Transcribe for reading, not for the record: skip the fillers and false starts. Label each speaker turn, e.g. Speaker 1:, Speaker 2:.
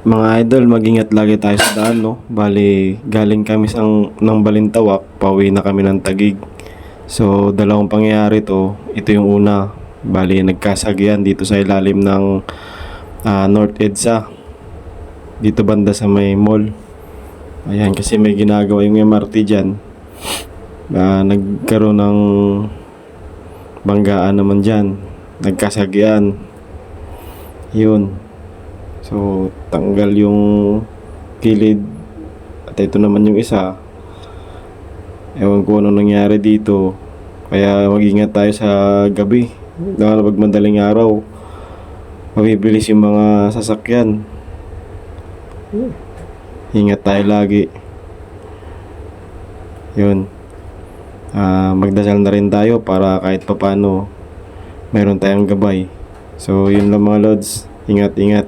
Speaker 1: Mga idol, mag-ingat lagi tayo sa daan, no? Bali, galing kami ng Balintawak, pauwi na kami ng Taguig. So, dalawang pangyayari to. Ito yung una. Bali, nagkasagyan dito sa ilalim ng North EDSA. Dito banda sa may mall. Ayan, kasi may ginagawa yung MRT dyan. Nagkaroon ng banggaan naman dyan. Nagkasagyan. Yun. So, tanggal yung kilid. At ito naman yung isa. Ewan ko ano nangyari dito. Kaya mag-ingat tayo sa gabi. Lalo pag madaling araw, mabibilis yung mga sasakyan. Ingat tayo lagi. Yun. Magdasal na rin tayo para kahit papano meron tayong gabay. So, yun lang mga lods. Ingat, ingat.